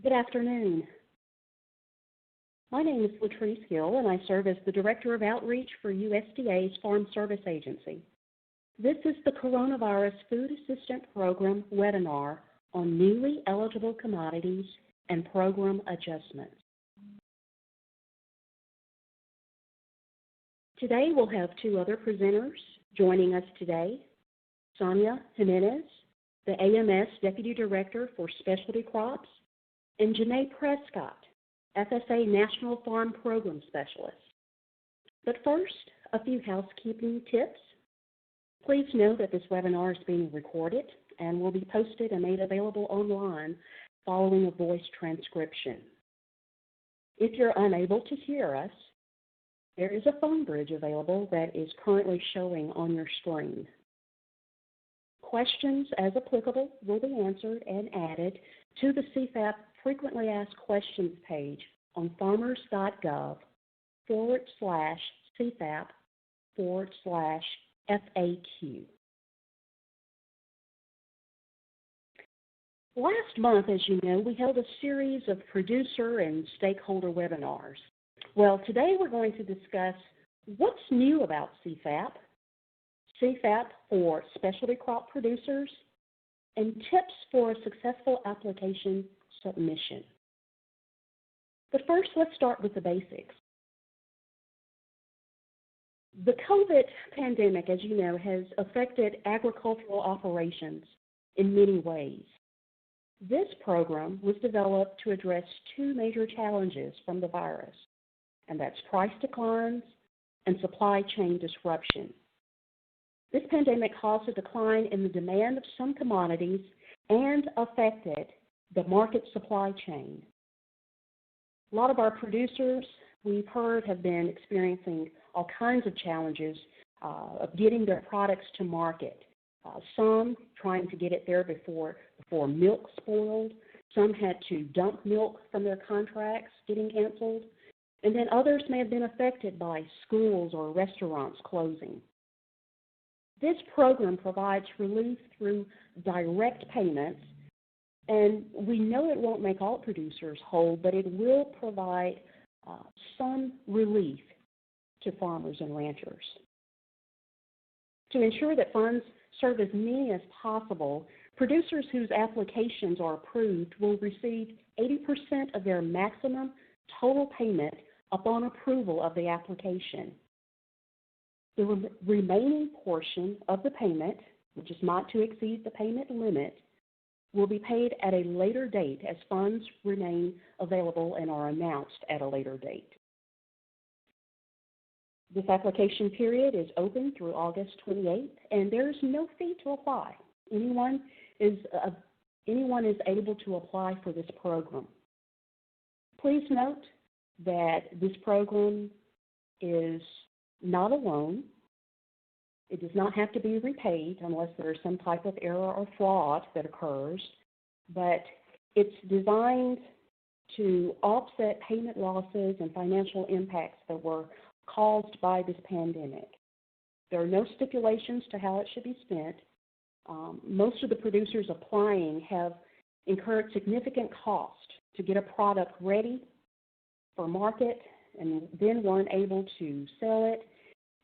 Good afternoon. My name is Latrice Gill, and I serve as the Director of Outreach for USDA's Farm Service Agency. This is the Coronavirus Food Assistance Program webinar on newly eligible commodities and program adjustments. Today we'll have two other presenters joining us today, Sonia Jimenez, the AMS Deputy Director for Specialty Crops, and Janae Prescott, FSA National Farm Program Specialist. But first, a few housekeeping tips. Please know that this webinar is being recorded and will be posted and made available online following a voice transcription. If you're unable to hear us, there is a phone bridge available that is currently showing on your screen. Questions, as applicable, will be answered and added to the CFAP Frequently Asked Questions page on farmers.gov/CFAP/FAQ. Last month, as you know, we held a series of producer and stakeholder webinars. Well, today we're going to discuss what's new about CFAP, CFAP for specialty crop producers, and tips for a successful application submission. But first, let's start with the basics. The COVID pandemic, as you know, has affected agricultural operations in many ways. This program was developed to address two major challenges from the virus, and that's price declines and supply chain disruption. This pandemic caused a decline in the demand of some commodities and affected the market supply chain. A lot of our producers, we've heard, have been experiencing all kinds of challenges of getting their products to market. Some trying to get it there before milk spoiled. Some had to dump milk from their contracts getting canceled. And then others may have been affected by schools or restaurants closing. This program provides relief through direct payments, and we know it won't make all producers whole, but it will provide some relief to farmers and ranchers. To ensure that funds serve as many as possible, producers whose applications are approved will receive 80% of their maximum total payment upon approval of the application. The remaining portion of the payment, which is not to exceed the payment limit, will be paid at a later date as funds remain available and are announced at a later date. This application period is open through August 28th, and there is no fee to apply. Anyone is able to apply for this program. Please note that this program is not a loan. It does not have to be repaid unless there is some type of error or fraud that occurs, but it's designed to offset payment losses and financial impacts that were caused by this pandemic. There are no stipulations to how it should be spent. Most of the producers applying have incurred significant cost to get a product ready for market and then weren't able to sell it,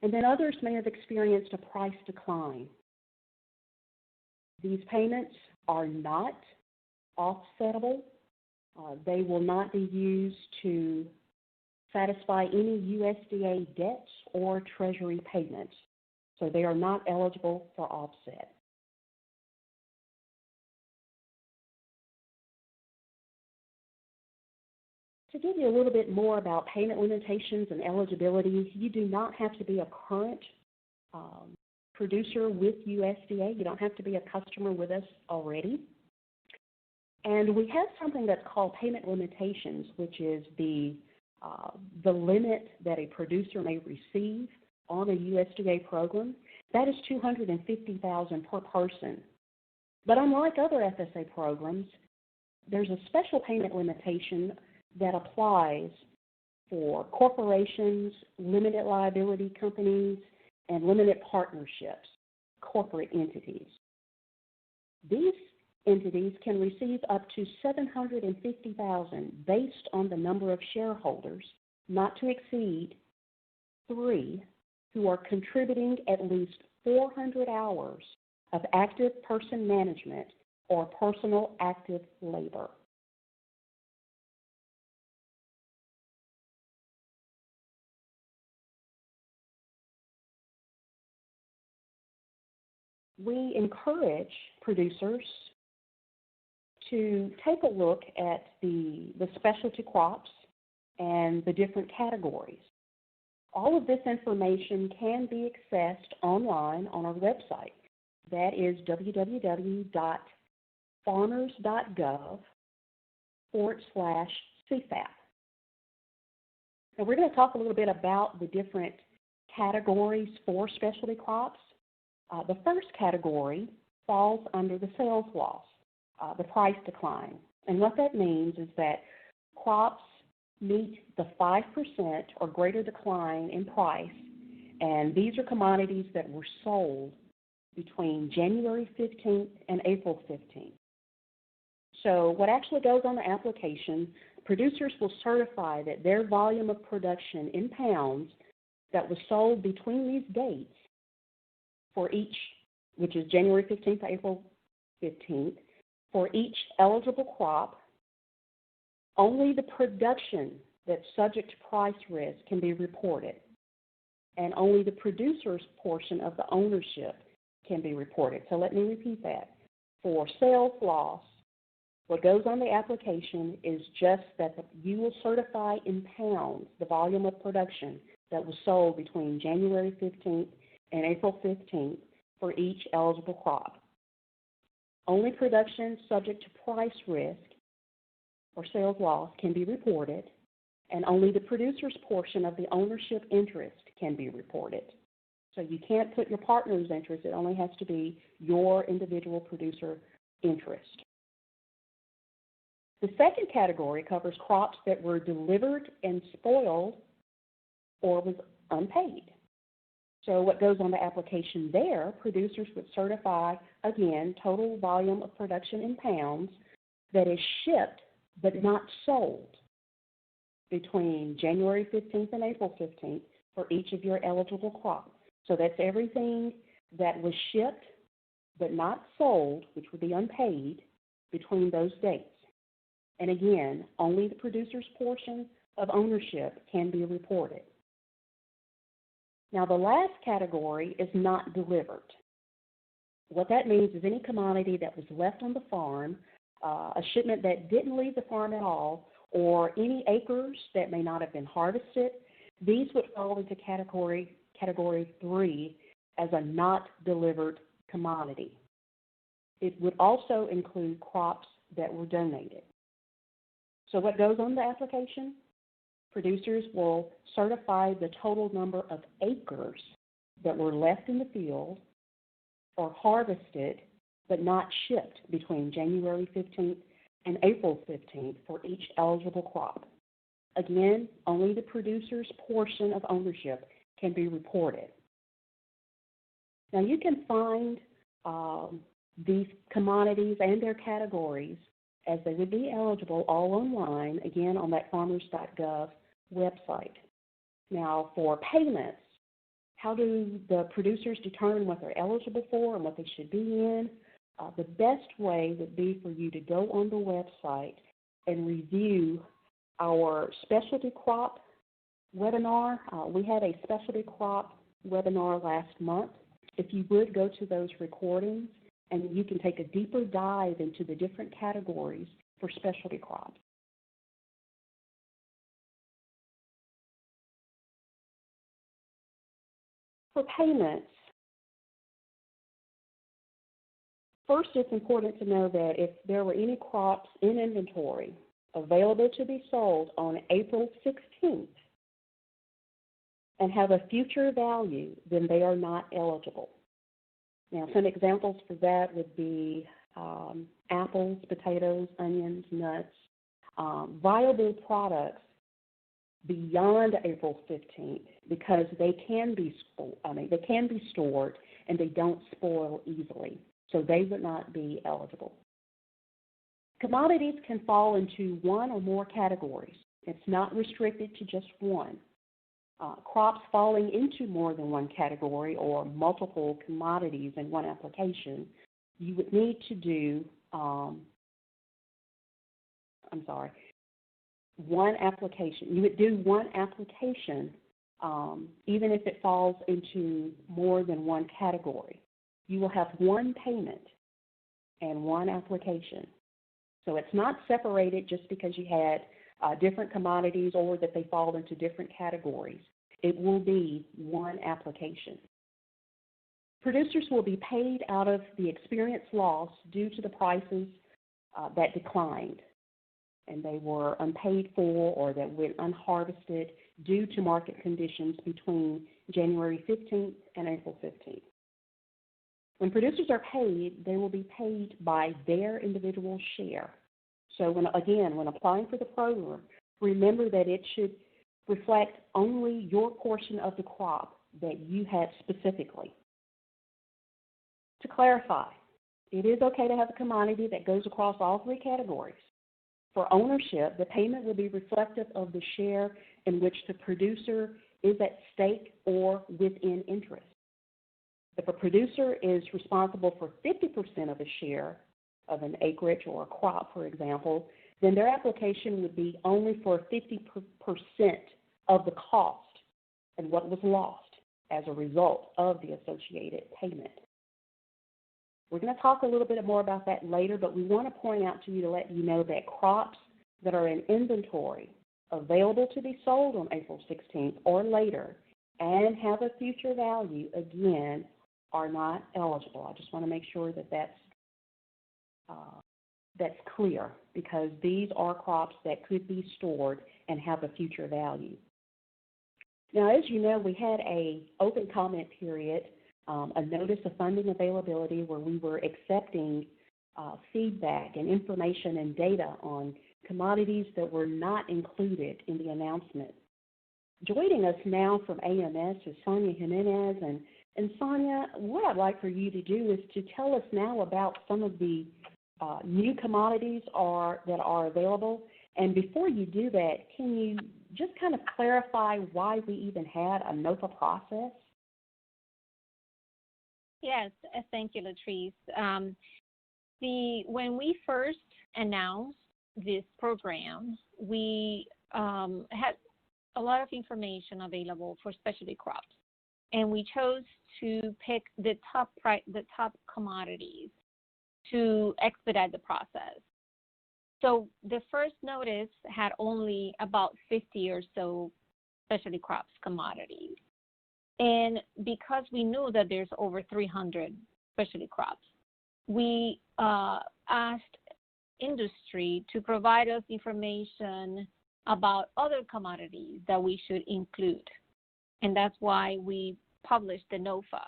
and then others may have experienced a price decline. These payments are not offsettable. They will not be used to satisfy any USDA debts or Treasury payments, so they are not eligible for offset. To give you a little bit more about payment limitations and eligibility, you do not have to be a current producer with USDA. You don't have to be a customer with us already. And we have something that's called payment limitations, which is the limit that a producer may receive on a USDA program. That is $250,000 per person. But unlike other FSA programs, there's a special payment limitation that applies for corporations, limited liability companies, and limited partnerships, corporate entities. These entities can receive up to $750,000 based on the number of shareholders, not to exceed 3, who are contributing at least 400 hours of active person management or personal active labor. We encourage producers to take a look at the specialty crops and the different categories. All of this information can be accessed online on our website. That is www.farmers.gov/CFAP. Now we're going to talk a little bit about the different categories for specialty crops. The first category falls under the sales loss, the price decline. And what that means is that crops meet the 5% or greater decline in price, and these are commodities that were sold between January 15th and April 15th. So what actually goes on the application, producers will certify that their volume of production in pounds that was sold between these dates for each, which is January 15th to April 15th, for each eligible crop, only the production that's subject to price risk can be reported, and only the producer's portion of the ownership can be reported. So let me repeat that. For sales loss, what goes on the application is just that you will certify in pounds the volume of production that was sold between January 15th and April 15th for each eligible crop. Only production subject to price risk or sales loss can be reported, and only the producer's portion of the ownership interest can be reported. So you can't put your partner's interest, it only has to be your individual producer interest. The second category covers crops that were delivered and spoiled or was unpaid. So what goes on the application there, producers would certify, again, total volume of production in pounds that is shipped but not sold between January 15th and April 15th for each of your eligible crops. So that's everything that was shipped but not sold, which would be unpaid, between those dates. And again, only the producer's portion of ownership can be reported. Now, the last category is not delivered. What that means is any commodity that was left on the farm, a shipment that didn't leave the farm at all, or any acres that may not have been harvested, these would fall into category 3 as a not delivered commodity. It would also include crops that were donated. So what goes on the application? Producers will certify the total number of acres that were left in the field or harvested but not shipped between January 15th and April 15th for each eligible crop. Again, only the producer's portion of ownership can be reported. Now you can find these commodities and their categories as they would be eligible all online, again on that farmers.gov website. Now for payments, how do the producers determine what they're eligible for and what they should be in? The best way would be for you to go on the website and review our specialty crop webinar. We had a specialty crop webinar last month. If you would go to those recordings, and you can take a deeper dive into the different categories for specialty crops. For payments, first it's important to know that if there were any crops in inventory available to be sold on April 16th and have a future value, then they are not eligible. Now, some examples for that would be apples, potatoes, onions, nuts, viable products beyond April 15th because they can be stored and they don't spoil easily, so they would not be eligible. Commodities can fall into one or more categories. It's not restricted to just one. Crops falling into more than one category or multiple commodities in one application, you would need to do, one application. You would do one application even if it falls into more than one category. You will have one payment and one application. So it's not separated just because you had different commodities or that they fall into different categories. It will be one application. Producers will be paid out of the experience loss due to the prices that declined and they were unpaid for or that went unharvested due to market conditions between January 15th and April 15th. When producers are paid, they will be paid by their individual share. So when applying for the program, remember that it should reflect only your portion of the crop that you had specifically. To clarify, it is okay to have a commodity that goes across all three categories. For ownership, the payment will be reflective of the share in which the producer is at stake or within interest. If a producer is responsible for 50% of a share of an acreage or a crop, for example, then their application would be only for 50% of the cost and what was lost as a result of the associated payment. We're going to talk a little bit more about that later, but we want to point out to you to let you know that crops that are in inventory available to be sold on April 16th or later and have a future value, again, are not eligible. I just want to make sure that that's clear, because these are crops that could be stored and have a future value. Now, as you know, we had an open comment period, a notice of funding availability where we were accepting feedback and information and data on commodities that were not included in the announcement. Joining us now from AMS is Sonia Jimenez, and Sonia, what I'd like for you to do is to tell us now about some of the new commodities that are available. And before you do that, can you just kind of clarify why we even had a NOFA process? Yes, thank you, Latrice. When we first announced this program, we had a lot of information available for specialty crops, and we chose to pick the top commodities to expedite the process. So the first notice had only about 50 or so specialty crops commodities. And because we knew that there's over 300 specialty crops, we asked industry to provide us information about other commodities that we should include. And that's why we published the NOFA,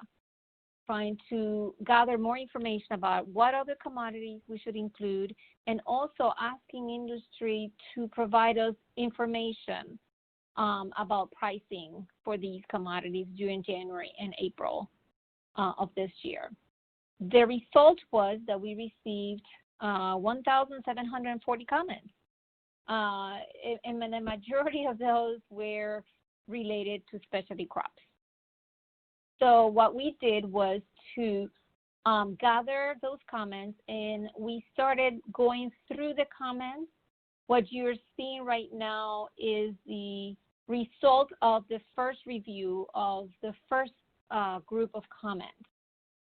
trying to gather more information about what other commodities we should include, and also asking industry to provide us information about pricing for these commodities during January and April of this year. The result was that we received 1,740 comments, and the majority of those were related to specialty crops. So what we did was to gather those comments, and we started going through the comments. What you're seeing right now is the result of the first review of the first group of comments.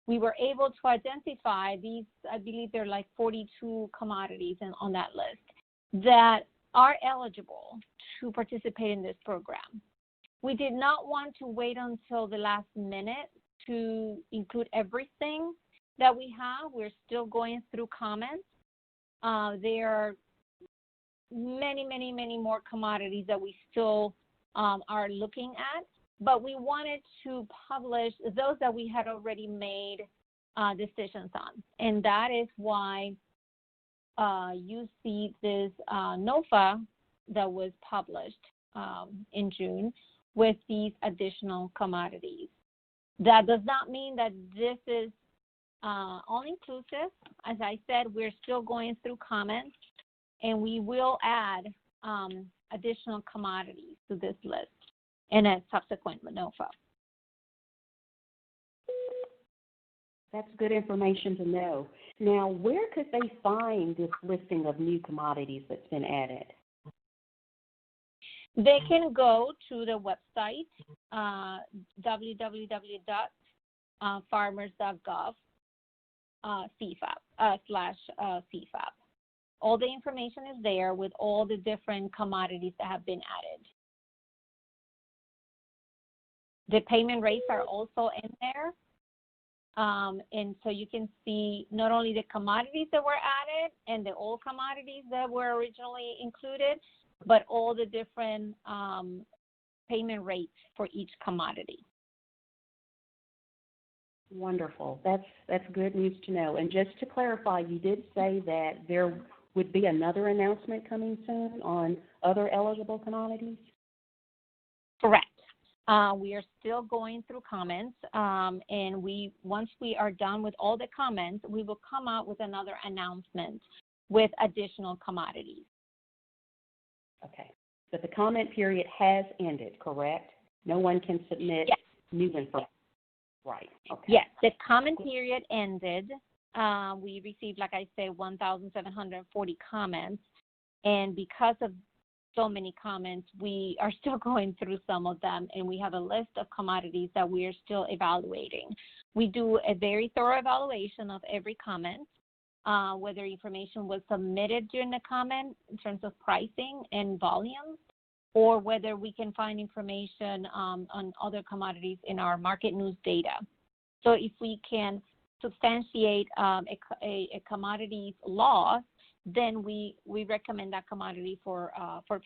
We were able to identify these, I believe there are like 42 commodities on that list that are eligible to participate in this program. We did not want to wait until the last minute to include everything that we have. We're still going through comments. There are many more commodities that we still are looking at, but we wanted to publish those that we had already made decisions on. And that is why you see this NOFA that was published in June with these additional commodities. That does not mean that this is all inclusive. As I said, we're still going through comments, and we will add additional commodities to this list in a subsequent NOFA. That's good information to know. Now, where could they find this listing of new commodities that's been added? They can go to the website, www.farmers.gov CFAP/CFAP. All the information is there with all the different commodities that have been added. The payment rates are also in there. And so you can see not only the commodities that were added and the old commodities that were originally included, but all the different payment rates for each commodity. Wonderful. That's good news to know. And just to clarify, you did say that there would be another announcement coming soon on other eligible commodities? Correct. We are still going through comments, and once we are done with all the comments, we will come out with another announcement with additional commodities. Okay. But the comment period has ended, correct? No one can submit new information. Right. Okay. Yes, the comment period ended. We received, like I said, 1,740 comments, and because of so many comments, we are still going through some of them, and we have a list of commodities that we are still evaluating. We do a very thorough evaluation of every comment, whether information was submitted during the comment in terms of pricing and volumes, or whether we can find information on other commodities in our market news data. So if we can substantiate a commodity's loss, then we recommend that commodity for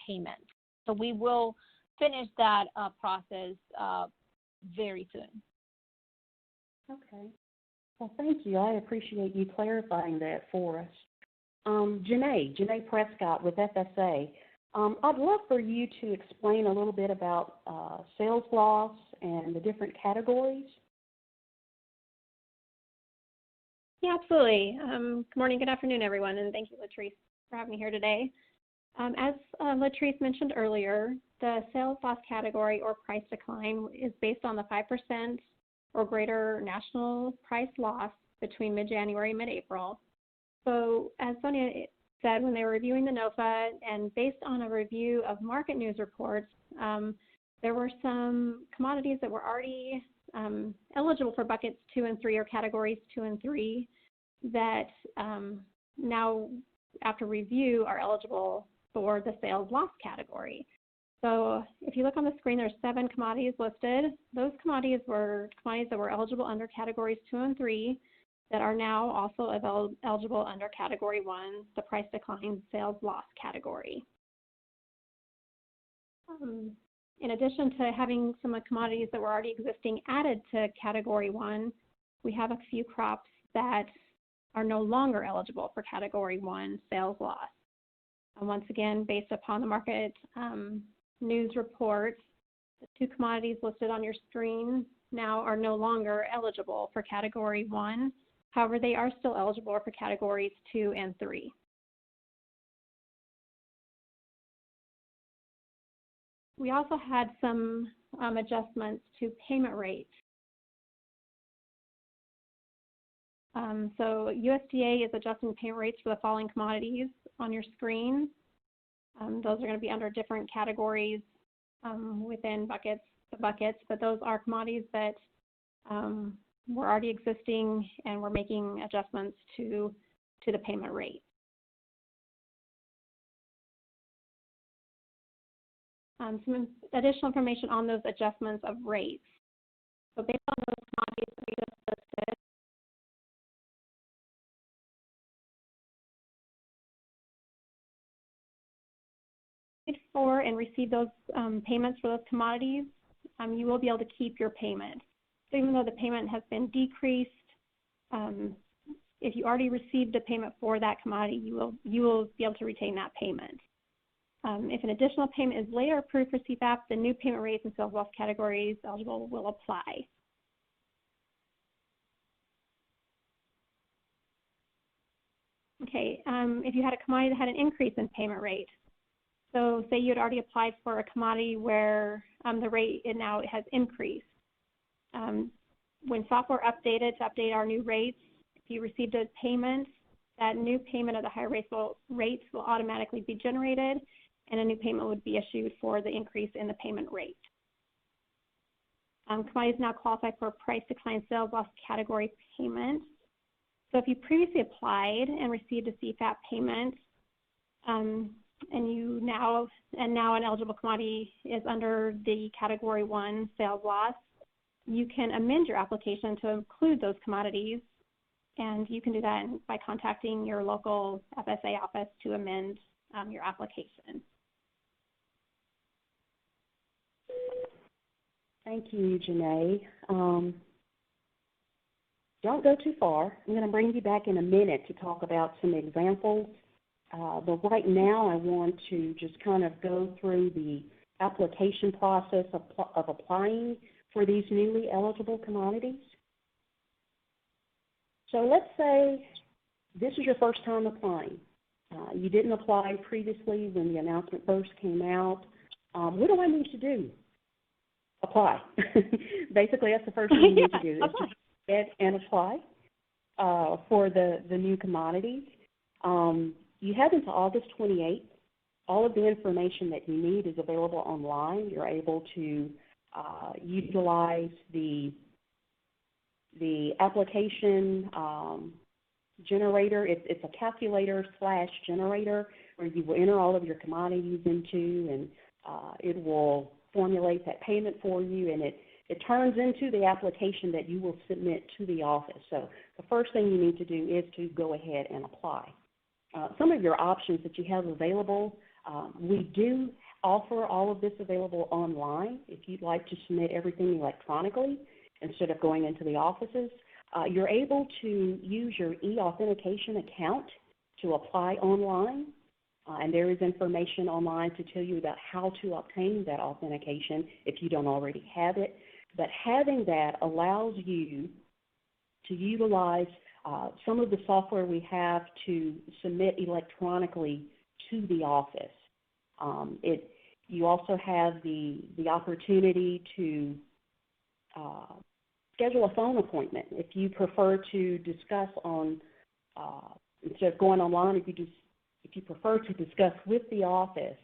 payment. So we will finish that process very soon. Okay. Well, thank you. I appreciate you clarifying that for us. Janae Prescott with FSA. I'd love for you to explain a little bit about sales loss and the different categories. Yeah, absolutely. Good morning, good afternoon, everyone, and thank you, Latrice, for having me here today. As Latrice mentioned earlier, the sales loss category or price decline is based on the 5% or greater national price loss between mid-January and mid-April. So as Sonia said, when they were reviewing the NOFA and based on a review of market news reports, there were some commodities that were already eligible for buckets 2 and 3 or categories 2 and 3 that now, after review, are eligible for the sales loss category. So if you look on the screen, there's 7 commodities listed. Those commodities were commodities that were eligible under categories 2 and 3 that are now also eligible under category 1, the price decline sales loss category. In addition to having some commodities that were already existing added to category 1, we have a few crops that are no longer eligible for category 1 sales loss. And once again, based upon the market news reports, the 2 commodities listed on your screen now are no longer eligible for category 1. However, they are still eligible for categories 2 and 3. We also had some adjustments to payment rates. So USDA is adjusting payment rates for the following commodities on your screen. Those are going to be under different categories within the buckets, but those are commodities that were already existing and we're making adjustments to the payment rate. Some additional information on those adjustments of rates. So based on those commodities that we just listed, for and receive those payments for those commodities, you will be able to keep your payment. So even though the payment has been decreased, if you already received a payment for that commodity, you will be able to retain that payment. If an additional payment is later approved for CFAP, the new payment rates and sales loss categories eligible will apply. Okay, if you had a commodity that had an increase in payment rate, so say you had already applied for a commodity where the rate now it has increased. When software updated to update our new rates, if you received a payment, that new payment of the higher rates will automatically be generated, and a new payment would be issued for the increase in the payment rate. Commodities now qualify for price decline sales loss category payment. So if you previously applied and received a CFAP payment, and now an eligible commodity is under the Category 1 sales loss, you can amend your application to include those commodities, and you can do that by contacting your local FSA office to amend your application. Thank you, Janae. Don't go too far. I'm going to bring you back in a minute to talk about some examples. But right now I want to just kind of go through the application process of applying for these newly eligible commodities. So let's say this is your first time applying. You didn't apply previously when the announcement first came out. What do I need to do? Apply. Basically, that's the first thing you need to do is just get and apply for the new commodities. You have until August 28th. All of the information that you need is available online. You're able to utilize the application generator. It's a calculator/generator where you will enter all of your commodities into, and it will formulate that payment for you, and it turns into the application that you will submit to the office. So the first thing you need to do is to go ahead and apply. Some of your options that you have available, we do offer all of this available online. If you'd like to submit everything electronically instead of going into the offices, you're able to use your e-authentication account to apply online. And there is information online to tell you about how to obtain that authentication if you don't already have it. But having that allows you to utilize some of the software we have to submit electronically to the office. You also have the opportunity to schedule a phone appointment if you prefer to discuss on instead of going online. If you prefer to discuss with the office,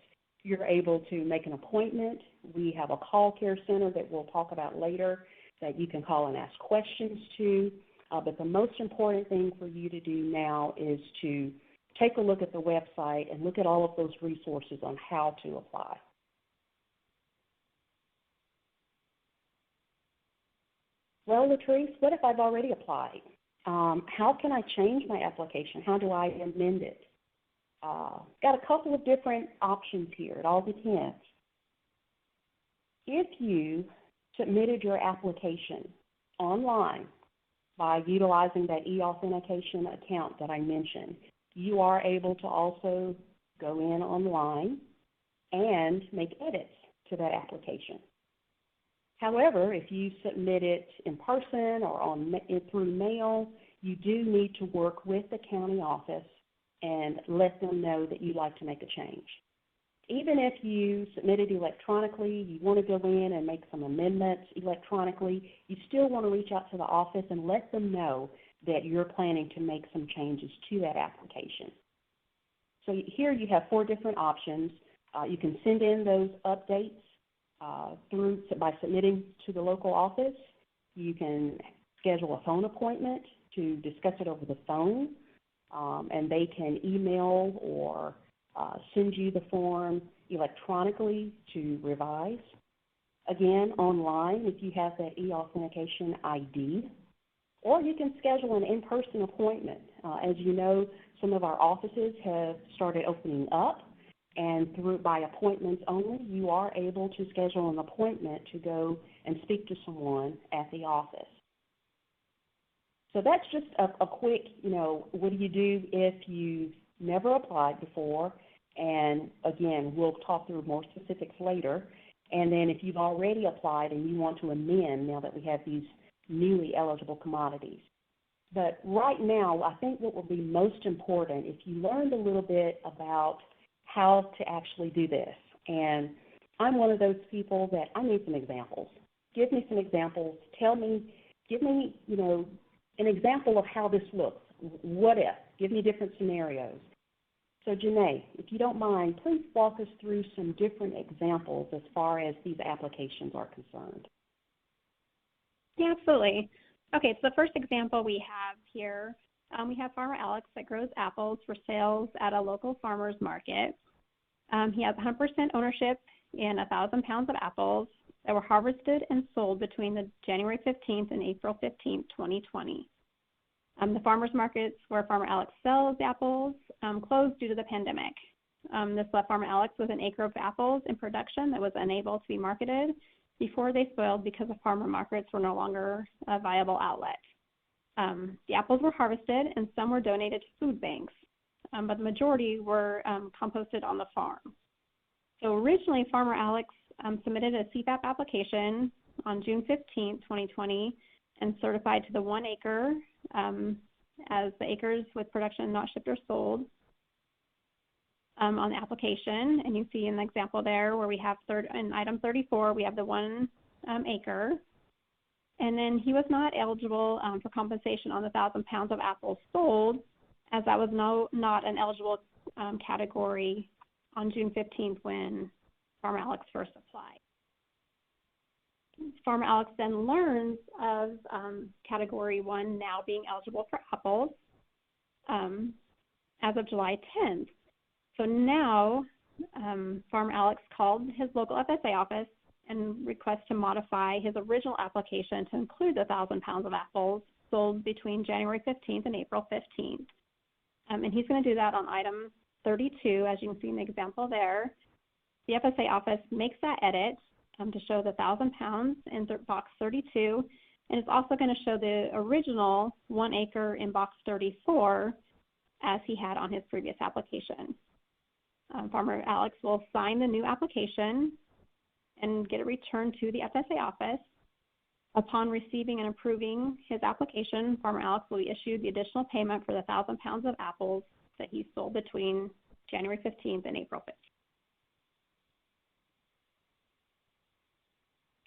you're able to make an appointment. We have a call care center that we'll talk about later that you can call and ask questions to. But the most important thing for you to do now is to take a look at the website and look at all of those resources on how to apply. Well, Latrice, what if I've already applied? How can I change my application? How do I amend it? Got a couple of different options here. It all depends. If you submitted your application online by utilizing that e-authentication account that I mentioned, you are able to also go in online and make edits to that application. However, if you submit it in person or through mail, you do need to work with the county office and let them know that you'd like to make a change. Even if you submit it electronically, you want to go in and make some amendments electronically, you still want to reach out to the office and let them know that you're planning to make some changes to that application. So here you have 4 different options. You can send in those updates by submitting to the local office. You can schedule a phone appointment to discuss it over the phone. And they can email or send you the form electronically to revise. Again, online if you have that e-authentication ID. Or you can schedule an in-person appointment. As you know, some of our offices have started opening up, and by appointments only, you are able to schedule an appointment to go and speak to someone at the office. So that's just a quick, what do you do if you've never applied before? And again, we'll talk through more specifics later. And then if you've already applied and you want to amend now that we have these newly eligible commodities. But right now, I think what will be most important, if you learned a little bit about how to actually do this, and I'm one of those people that I need some examples. Give me some examples. Give me, an example of how this looks. What if? Give me different scenarios. So Janae, if you don't mind, please walk us through some different examples as far as these applications are concerned. Yeah, absolutely. Okay, so the first example we have here, we have Farmer Alex that grows apples for sales at a local farmer's market. He has 100% ownership in 1,000 pounds of apples that were harvested and sold between the January 15th and April 15th, 2020. The farmers markets where Farmer Alex sells apples closed due to the pandemic. This left Farmer Alex with an acre of apples in production that was unable to be marketed before they spoiled because the farmer markets were no longer a viable outlet. The apples were harvested and some were donated to food banks, but the majority were composted on the farm. So originally, Farmer Alex submitted a CFAP application on June 15, 2020, and certified to the 1 acre as the acres with production not shipped or sold on the application. And you see in the example there where we have in item 34, we have the 1 acre. And then he was not eligible for compensation on the 1,000 pounds of apples sold, as that was not an eligible category on June 15th when Farmer Alex first applied. Farmer Alex then learns of Category 1 now being eligible for apples as of July 10th. So now Farmer Alex called his local FSA office and requests to modify his original application to include the 1,000 pounds of apples sold between January 15th and April 15th. And he's going to do that on item 32, as you can see in the example there. The FSA office makes that edit to show the 1,000 pounds in box 32, and it's also going to show the original 1 acre in box 34 as he had on his previous application. Farmer Alex will sign the new application and get it returned to the FSA office. Upon receiving and approving his application, Farmer Alex will be issued the additional payment for the 1,000 pounds of apples that he sold between January 15th and April 15th.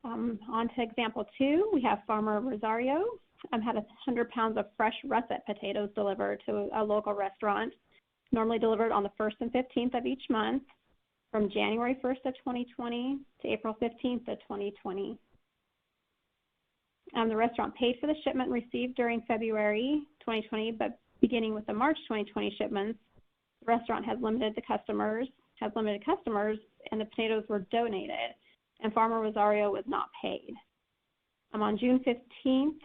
On to example 2, we have Farmer Rosario had 100 pounds of fresh russet potatoes delivered to a local restaurant, normally delivered on the 1st and 15th of each month, from January 1st of 2020 to April 15th of 2020. The restaurant paid for the shipment received during February 2020, but beginning with the March 2020 shipments, the restaurant has limited customers, and the potatoes were donated, and Farmer Rosario was not paid. On June 15th,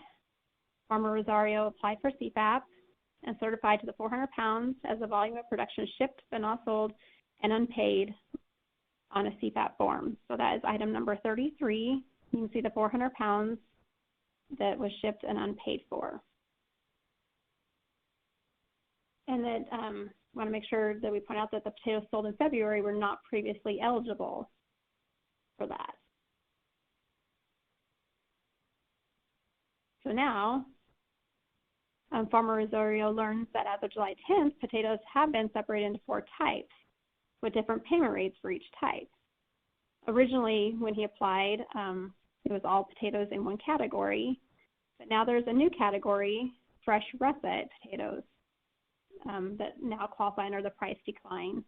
Farmer Rosario applied for CFAP and certified to the 400 pounds as the volume of production shipped but not sold and unpaid on a CFAP form. So that is item number 33. You can see the 400 pounds that was shipped and unpaid for. And then want to make sure that we point out that the potatoes sold in February were not previously eligible for that. So now, Farmer Rosario learns that as of July 10th, potatoes have been separated into 4 types with different payment rates for each type. Originally, when he applied, it was all potatoes in one category, but now there's a new category, fresh russet potatoes, that now qualify under the price decline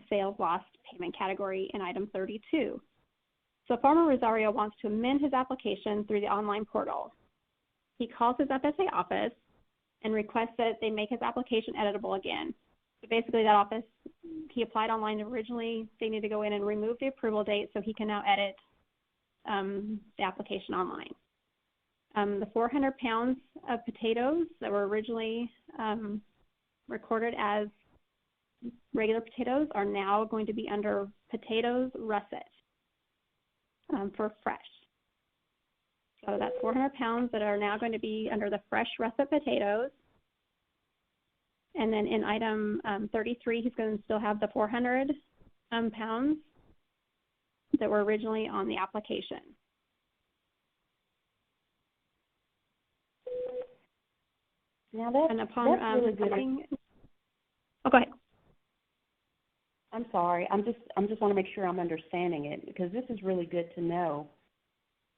sales lost payment category in item 32. So Farmer Rosario wants to amend his application through the online portal. He calls his FSA office and requests that they make his application editable again. So basically that office, he applied online originally, they need to go in and remove the approval date so he can now edit the application online. The 400 pounds of potatoes that were originally recorded as regular potatoes are now going to be under potatoes russet for fresh. So that's 400 pounds that are now going to be under the fresh russet potatoes. And then in item 33, he's going to still have the 400 pounds that were originally on the application. Now that's, And upon that's really good. oh, go ahead. I'm sorry. I'm just want to make sure I'm understanding it because this is really good to know.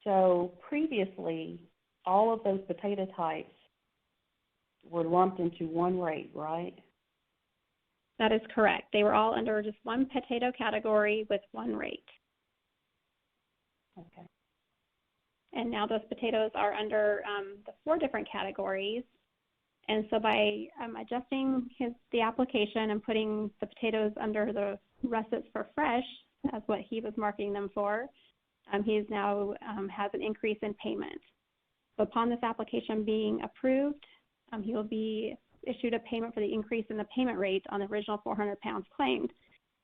So previously, all of those potato types were lumped into one rate, right? That is correct. They were all under just one potato category with one rate. Okay. And now those potatoes are under the 4 different categories. And so by adjusting the application and putting the potatoes under the russets for fresh, as what he was marking them for, he is now has an increase in payment. So upon this application being approved, he will be issued a payment for the increase in the payment rate on the original 400 pounds claimed.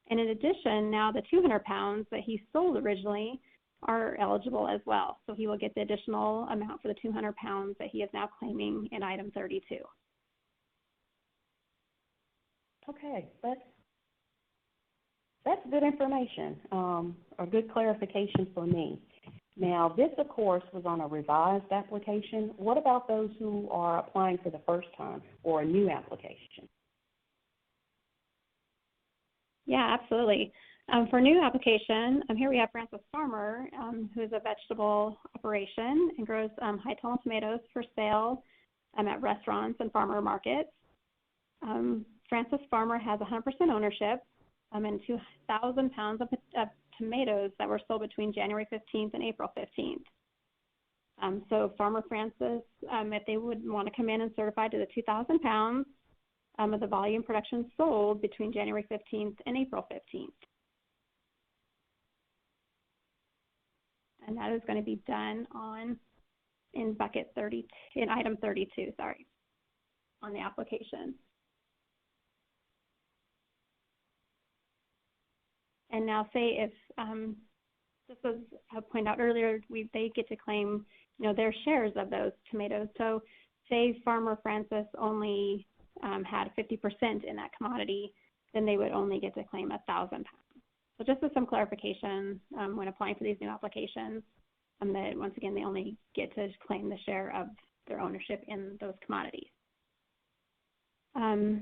And in addition, now the 200 pounds that he sold originally are eligible as well. So he will get the additional amount for the 200 pounds that he is now claiming in item 32. Okay, that's good information, or good clarification for me. Now, this, of course, was on a revised application. What about those who are applying for the first time or a new application? Yeah, absolutely. For new application, here we have Francis Farmer, who is a vegetable operation and grows high-tone tomatoes for sale at restaurants and farmer markets. Francis Farmer has 100% ownership and 2,000 pounds of tomatoes that were sold between January 15th and April 15th. So Farmer Francis, if they would want to come in and certify to the 2,000 pounds of the volume production sold between January 15th and April 15th. And that is going to be done in bucket 30, in item 32, on the application. And now say if, just as I pointed out earlier, they get to claim, their shares of those tomatoes. So say Farmer Francis only had 50% in that commodity, then they would only get to claim 1,000 pounds. So just as some clarification when applying for these new applications, that once again, they only get to claim the share of their ownership in those commodities. So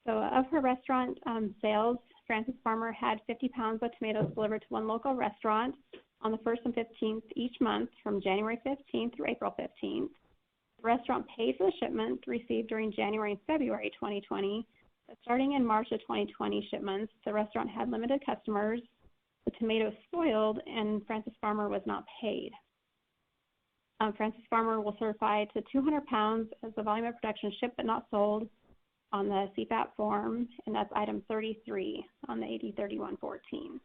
of her restaurant sales, Francis Farmer had 50 pounds of tomatoes delivered to one local restaurant on the 1st and 15th each month from January 15th through April 15th. The restaurant paid for the shipment received during January and February 2020. But starting in March of 2020 shipments, the restaurant had limited customers, the tomatoes spoiled, and Francis Farmer was not paid. Francis Farmer will certify to 200 pounds as the volume of production shipped but not sold on the CFAP form, and that's item 33 on the AD 3114.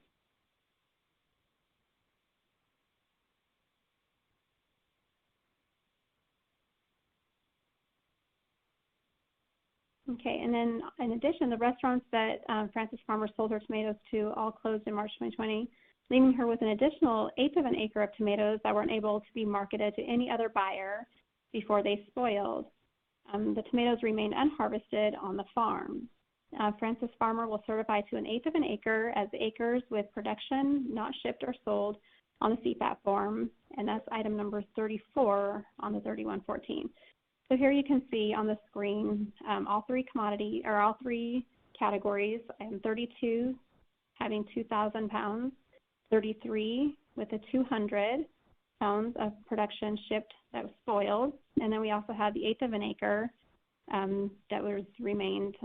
Okay, and then in addition, the restaurants that Francis Farmer sold her tomatoes to all closed in March 2020, leaving her with an additional 1/8 of an acre of tomatoes that weren't able to be marketed to any other buyer before they spoiled. The tomatoes remained unharvested on the farm. Francis Farmer will certify to an 1/8 of an acre as acres with production not shipped or sold on the CFAP form, and that's item number 34 on the 3114. So here you can see on the screen all three categories, and 32 having 2,000 pounds, 33 with a 200 pounds of production shipped that was spoiled, and then we also had the 1/8 of an acre that was remained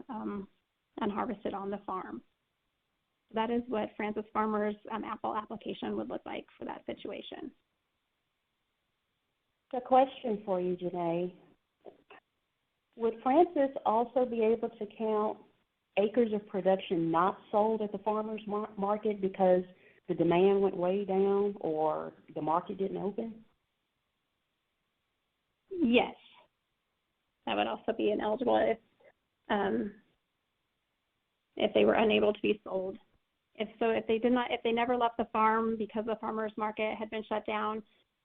unharvested on the farm. So that is what Francis Farmer's apple application would look like for that situation. A question for you, Janae. Would Francis also be able to count acres of production not sold at the farmer's market because the demand went way down or the market didn't open? Yes, that would also be ineligible if they were unable to be sold. If they never left the farm because the farmer's market had been shut down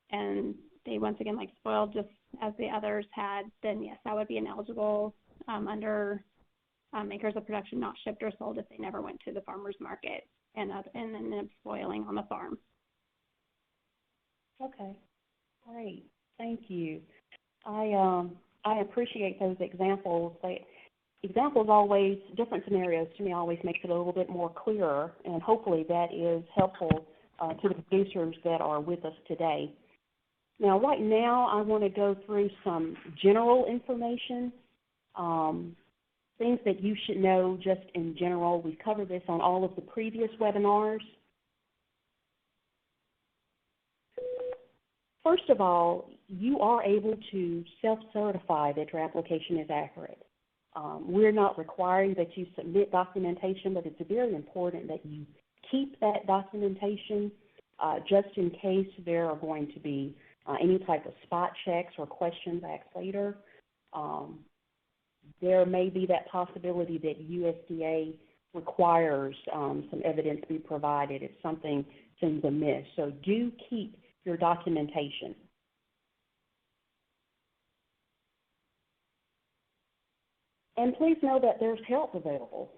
and they once again spoiled just as the others had, then yes, that would be ineligible under acres of production not shipped or sold if they never went to the farmer's market and ended up spoiling on the farm. Okay, great, thank you. I I appreciate those examples. Examples always, different scenarios to me always makes it a little bit more clearer, and hopefully that is helpful to the producers that are with us today. Now, right now, I want to go through some general information, things that you should know just in general. We've covered this on all of the previous webinars. First of all, you are able to self-certify that your application is accurate. We're not requiring that you submit documentation, but it's very important that you keep that documentation just in case there are going to be any type of spot checks or questions asked later. There may be that possibility that USDA requires some evidence be provided if something seems amiss. So do keep your documentation. And please know that there's help available.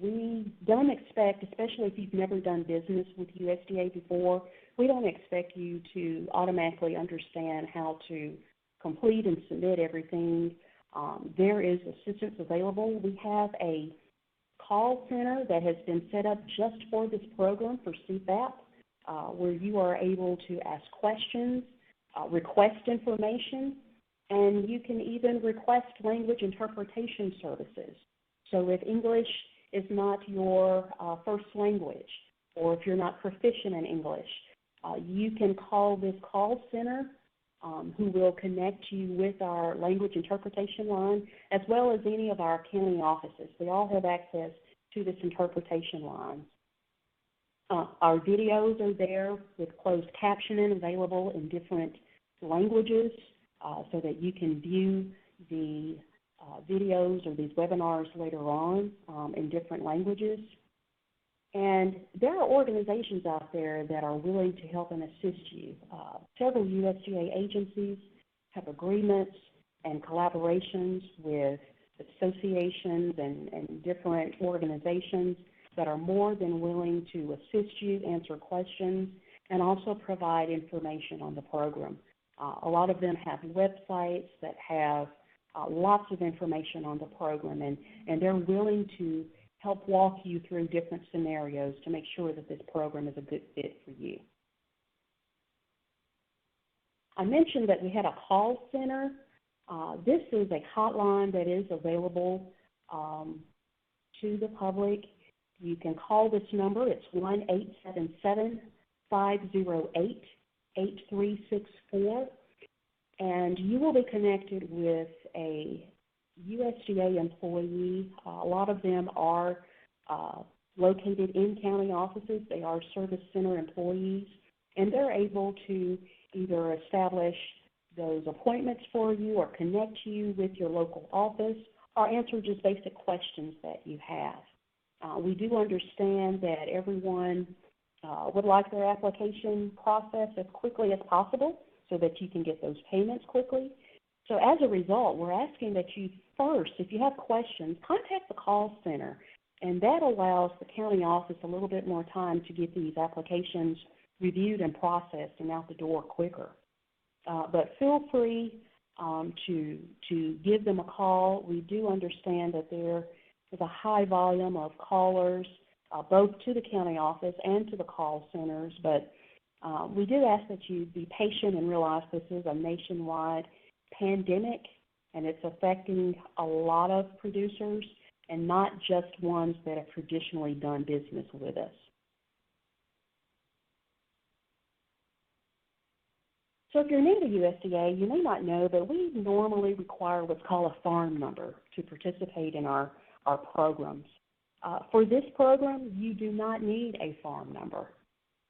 We don't expect, especially if you've never done business with USDA before, we don't expect you to automatically understand how to complete and submit everything. There is assistance available. We have a call center that has been set up just for this program for CFAP, where you are able to ask questions, request information, and you can even request language interpretation services. So if English is not your first language, or if you're not proficient in English, you can call this call center who will connect you with our language interpretation line, as well as any of our county offices. They all have access to this interpretation line. Our videos are there with closed captioning available in different languages so that you can view the videos or these webinars later on in different languages. And there are organizations out there that are willing to help and assist you. Several USDA agencies have agreements and collaborations with associations and different organizations that are more than willing to assist you, answer questions, and also provide information on the program. A lot of them have websites that have lots of information on the program, and they're willing to help walk you through different scenarios to make sure that this program is a good fit for you. I mentioned that we had a call center. This is a hotline that is available to the public. You can call this number. It's 1-877-508-8364, and you will be connected with a USDA employee. A lot of them are located in county offices. They are service center employees, and they're able to either establish those appointments for you or connect you with your local office or answer just basic questions that you have. We do understand that everyone would like their application processed as quickly as possible so that you can get those payments quickly. So as a result, we're asking that you first, if you have questions, contact the call center, and that allows the county office a little bit more time to get these applications reviewed and processed and out the door quicker. But feel free to give them a call. We do understand that there is a high volume of callers, both to the county office and to the call centers, but we do ask that you be patient and realize this is a nationwide pandemic, and it's affecting a lot of producers and not just ones that have traditionally done business with us. So if you're new to USDA, you may not know that we normally require what's called a farm number to participate in our programs. For this program, you do not need a farm number.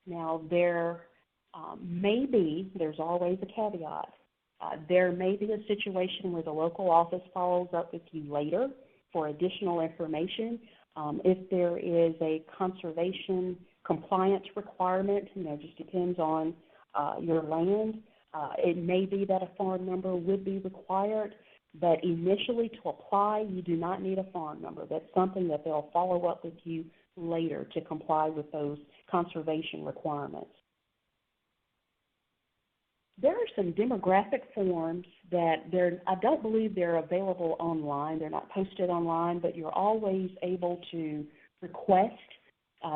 Now, there there's always a caveat. There may be a situation where the local office follows up with you later for additional information. If there is a conservation compliance requirement, just depends on your land. It may be that a farm number would be required, but initially to apply, you do not need a farm number. That's something that they'll follow up with you later to comply with those conservation requirements. There are some demographic forms that I don't believe they're available online. They're not posted online, but you're always able to request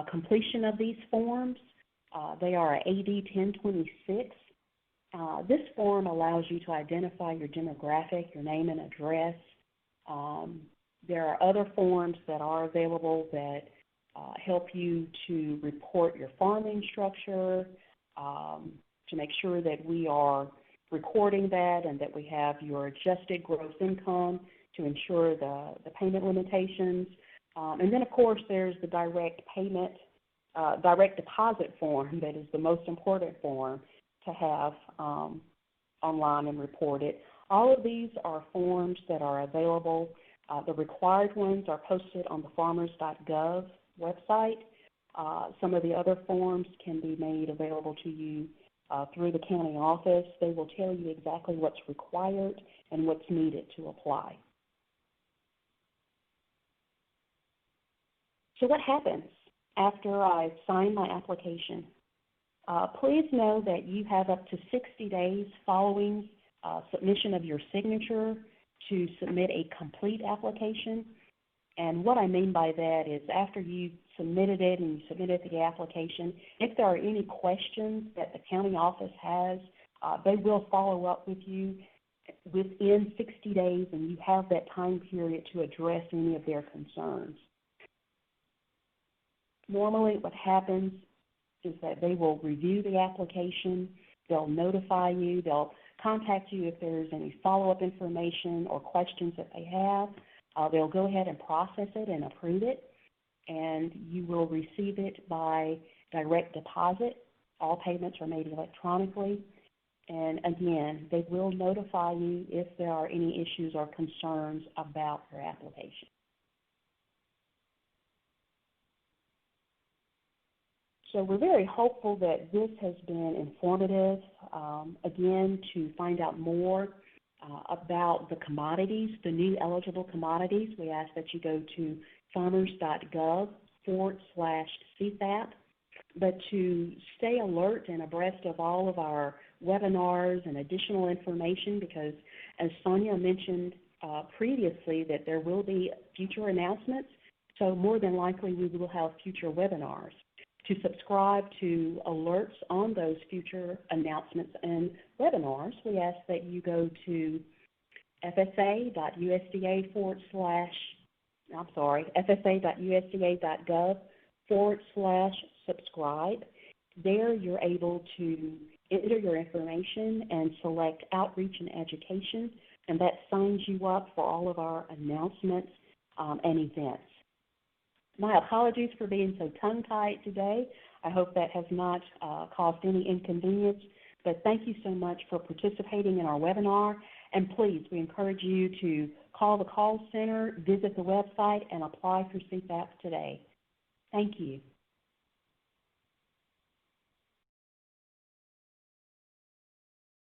completion of these forms. They are AD 1026. This form allows you to identify your demographic, your name and address. There are other forms that are available that help you to report your farming structure, to make sure that we are recording that and that we have your adjusted gross income to ensure the payment limitations. And then, of course, there's the direct deposit form that is the most important form to have online and reported. All of these are forms that are available. The required ones are posted on the farmers.gov website. Some of the other forms can be made available to you through the county office. They will tell you exactly what's required and what's needed to apply. So what happens after I sign my application? Please know that you have up to 60 days following submission of your signature to submit a complete application. And what I mean by that is after you've submitted it and you submitted the application, if there are any questions that the county office has, they will follow up with you within 60 days, and you have that time period to address any of their concerns. Normally what happens is that they will review the application, they'll notify you, they'll contact you if there's any follow-up information or questions that they have. They'll go ahead and process it and approve it, and you will receive it by direct deposit. All payments are made electronically. And again, they will notify you if there are any issues or concerns about your application. So we're very hopeful that this has been informative. Again, to find out more about the commodities, the new eligible commodities, we ask that you go to farmers.gov/CFAP. But to stay alert and abreast of all of our webinars and additional information, because as Sonia mentioned previously, that there will be future announcements, so more than likely we will have future webinars. To subscribe to alerts on those future announcements and webinars, we ask that you go to FSA.USDA.gov/subscribe. There you're able to enter your information and select Outreach and Education, and that signs you up for all of our announcements and events. My apologies for being so tongue-tied today. I hope that has not caused any inconvenience, but thank you so much for participating in our webinar. And please, we encourage you to call the call center, visit the website, and apply for CFAP today. Thank you.